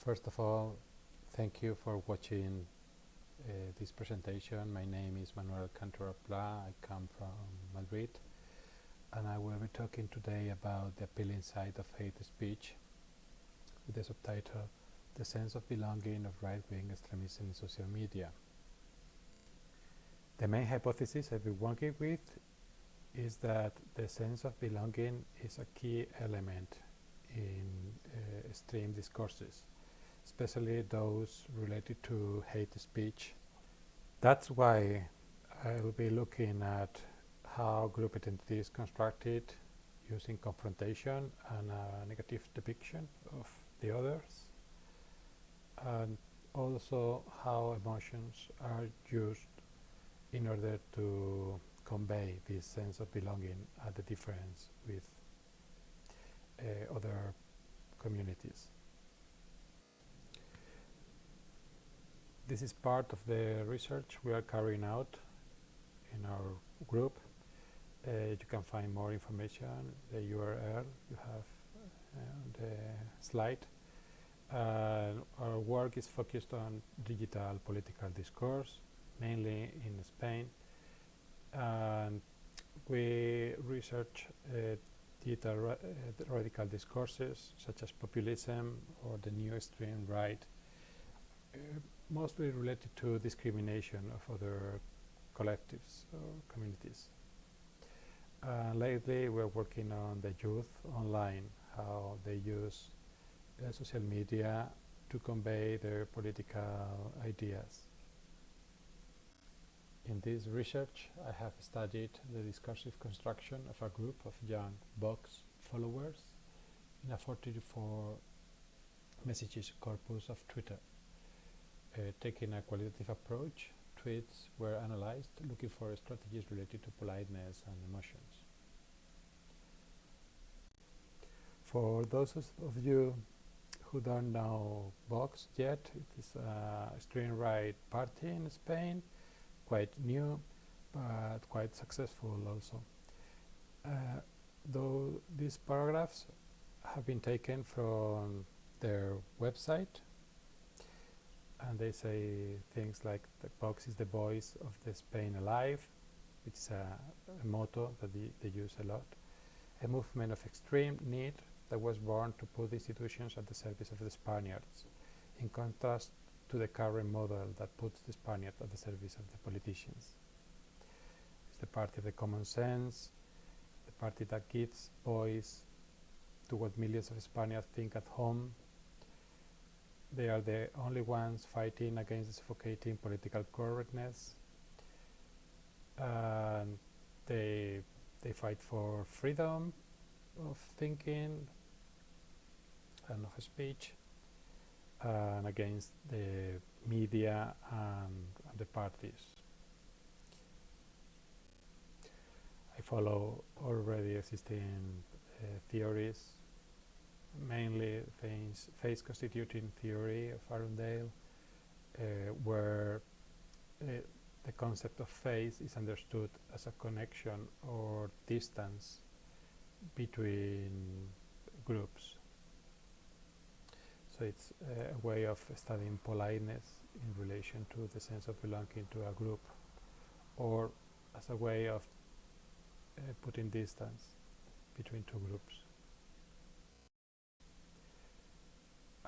First of all, thank you for watching this presentation. My name is Manuel Alcántara-Plá. I come from Madrid, and I will be talking today about the appealing side of hate speech with the subtitle The Sense of Belonging of Right-Wing Extremism in Social Media. The main hypothesis I've been working with is that the sense of belonging is a key element in extreme discourses, especially those related to hate speech. That's why I'll be looking at how group identity is constructed using confrontation and a negative depiction of the others, and also how emotions are used in order to convey this sense of belonging at the difference with other communities. This is part of the research we are carrying out in our group. You can find more information, the URL you have on the slide. Our work is focused on digital political discourse, mainly in Spain, and we research digital radical discourses such as populism or the new extreme right, mostly related to discrimination of other collectives or communities. Lately we're working on the youth online, how they use social media to convey their political ideas. In this research, I have studied the discursive construction of a group of young Vox followers in a 44 messages corpus of Twitter. Taking a qualitative approach, tweets were analyzed looking for strategies related to politeness and emotions. For those of you who don't know Vox yet, it is a extreme right party in Spain, quite new, but quite successful also. Though these paragraphs have been taken from their website, and they say things like the Vox is the voice of the Spain alive, which is a motto that they use a lot, a movement of extreme need that was born to put institutions at the service of the Spaniards, in contrast to the current model that puts the Spaniard at the service of the politicians. It's the party of the common sense, the party that gives voice to what millions of Spaniards think at home. They are the only ones fighting against the suffocating political correctness, and they fight for freedom of thinking and of speech, and against the media and the parties. I follow already existing theories, mainly face constituting theory of Arundale, where the concept of face is understood as a connection or distance between groups. So it's a way of studying politeness in relation to the sense of belonging to a group, or as a way of putting distance between two groups.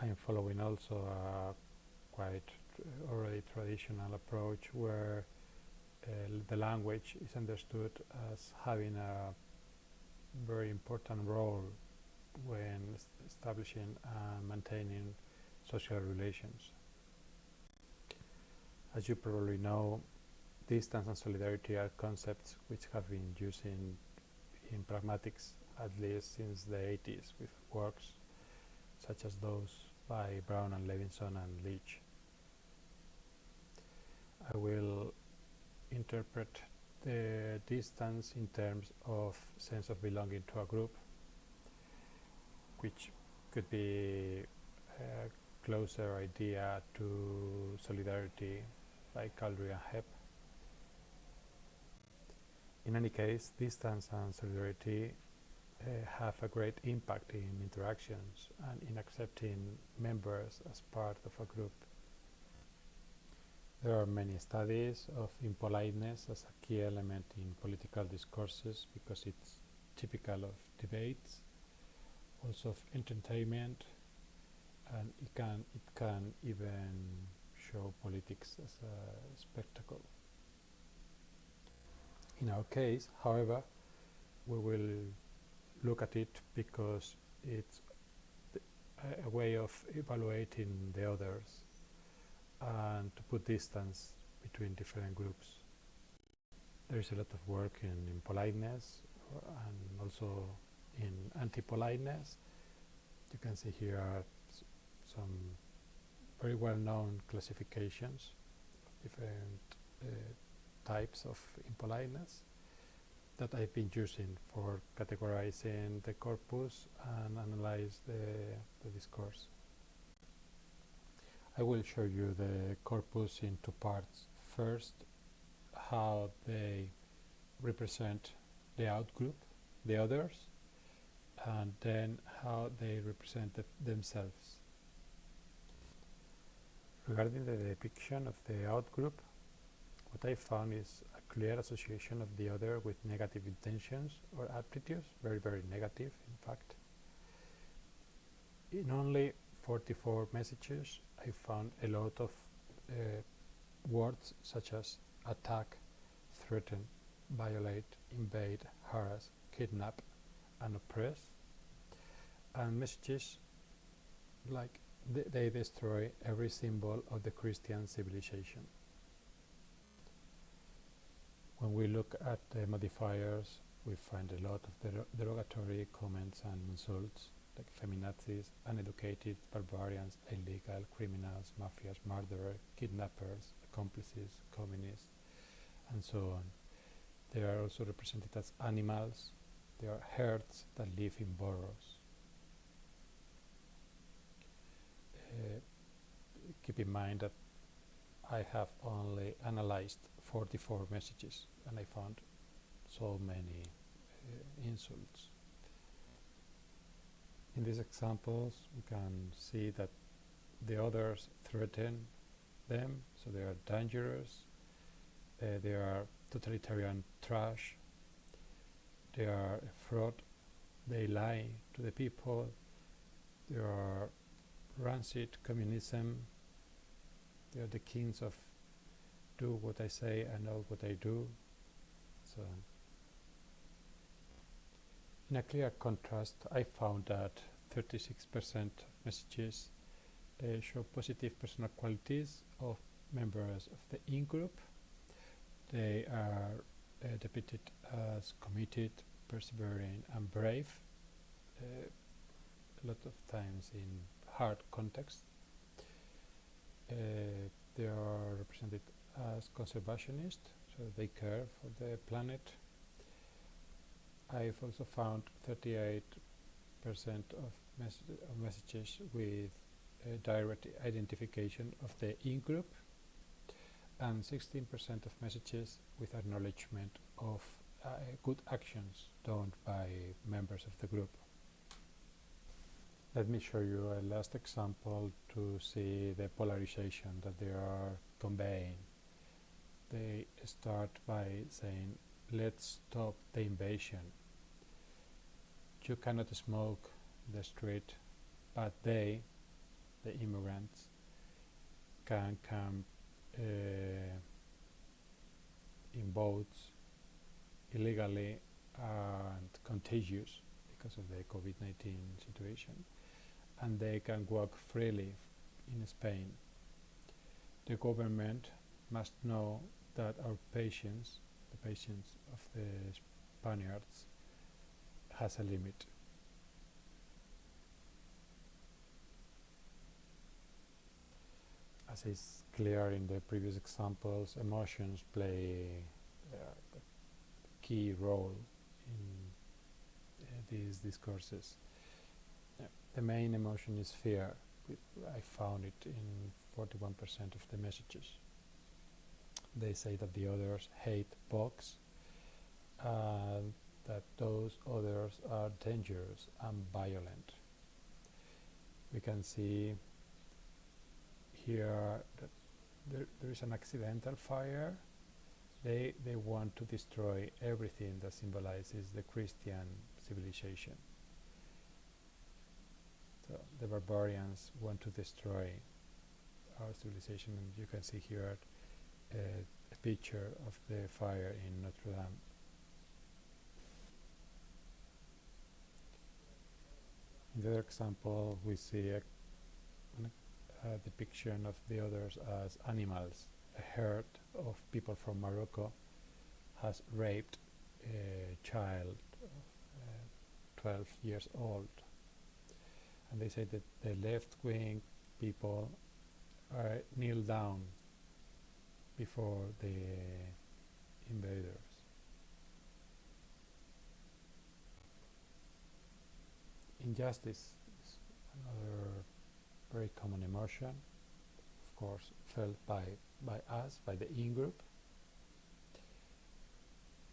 I am following also a quite already traditional approach where the language is understood as having a very important role when establishing and maintaining social relations. As you probably know, distance and solidarity are concepts which have been used in pragmatics at least since the 80s, with works such as those by Brown and Levinson and Leach. I will interpret the distance in terms of sense of belonging to a group, which could be a closer idea to solidarity by Caldry and Hebb. In any case, distance and solidarity have a great impact in interactions and in accepting members as part of a group. There are many studies of impoliteness as a key element in political discourses because it's typical of debates, also of entertainment, and it can even show politics as a spectacle. In our case, however, we will look at it because it's a way of evaluating the others and to put distance between different groups. There is a lot of work in politeness and also in anti-politeness. You can see here are some very well-known classifications of different types of impoliteness that I've been using for categorizing the corpus and analyze the discourse. I will show you the corpus in two parts. First, how they represent the outgroup, the others, and then how they represent themselves. Regarding the depiction of the outgroup, what I found is a clear association of the other with negative intentions or aptitudes, very, very negative, in fact. In only 44 messages, I found a lot of words such as attack, threaten, violate, invade, harass, kidnap, and oppress, and messages like they destroy every symbol of the Christian civilization. When we look at the modifiers, we find a lot of derogatory comments and insults like feminazis, uneducated, barbarians, illegal, criminals, mafias, murderers, kidnappers, accomplices, communists, and so on. They are also represented as animals. They are herds that live in burrows. Keep in mind that I have only analyzed 44 messages and I found so many insults. In these examples, we can see that the others threaten them, so they are dangerous, they are totalitarian trash, they are a fraud, they lie to the people, they are rancid communism, they are the kings of do what I say and not what I do, so on. In a clear contrast, I found that 36% of messages show positive personal qualities of members of the in-group. They are depicted as committed, persevering, and brave, a lot of times in hard context. They are represented as conservationist, so they care for the planet. I've also found 38% of messages with direct identification of the in-group and 16% of messages with acknowledgement of good actions done by members of the group. Let me show you a last example to see the polarization that they are conveying. They start by saying, let's stop the invasion. You cannot smoke in the street, but they, the immigrants, can come in boats illegally and contagious because of the COVID-19 situation, and they can walk freely in Spain. The government must know that our patience, the patience of the Spaniards, has a limit. As is clear in the previous examples, emotions play a key role in these discourses. The main emotion is fear. I found it in 41% of the messages. They say that the others hate books, that those others are dangerous and violent. We can see here that there is an accidental fire. They want to destroy everything that symbolizes the Christian civilization. So the barbarians want to destroy our civilization, and you can see here a picture of the fire in Notre Dame. In the other example, we see a depiction of the others as animals. A herd of people from Morocco has raped a child of 12 years old. And they say that the left-wing people kneel down before the invaders. Injustice is another very common emotion, of course, felt by us, by the in-group,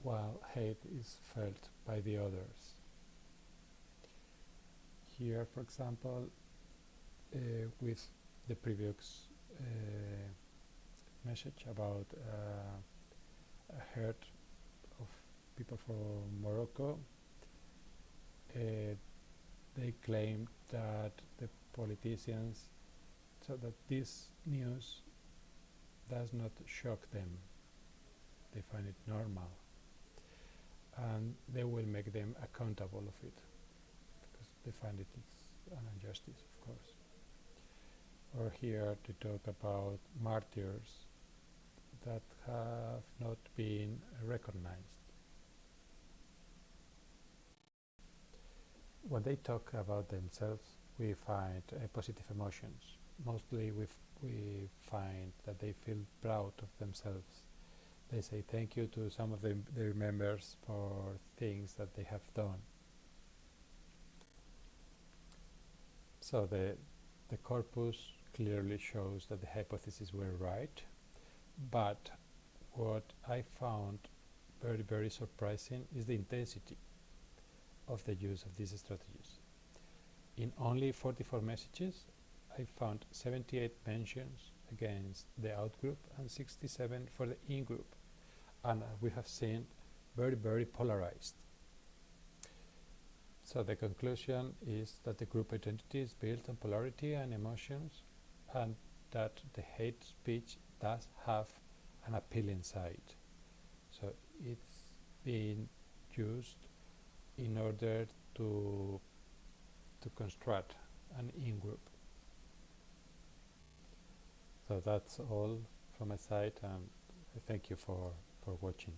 while hate is felt by the others. Here, for example, with the previous message about a herd of people from Morocco, they claim that the politicians, so that this news does not shock them. They find it normal, and they will make them accountable of it, because they find it is an injustice, of course. Or here to talk about martyrs that have not been recognized. When they talk about themselves, we find positive emotions. Mostly we find that they feel proud of themselves. They say thank you to some of their members for things that they have done. So the corpus clearly shows that the hypotheses were right, but what I found very, very surprising is the intensity of the use of these strategies. In only 44 messages, I found 78 mentions against the outgroup and 67 for the in-group, and we have seen very, very polarized. So the conclusion is that the group identity is built on polarity and emotions, and that the hate speech does have an appealing side. So it's being used in order to construct an in-group. So that's all from my side, and thank you for watching.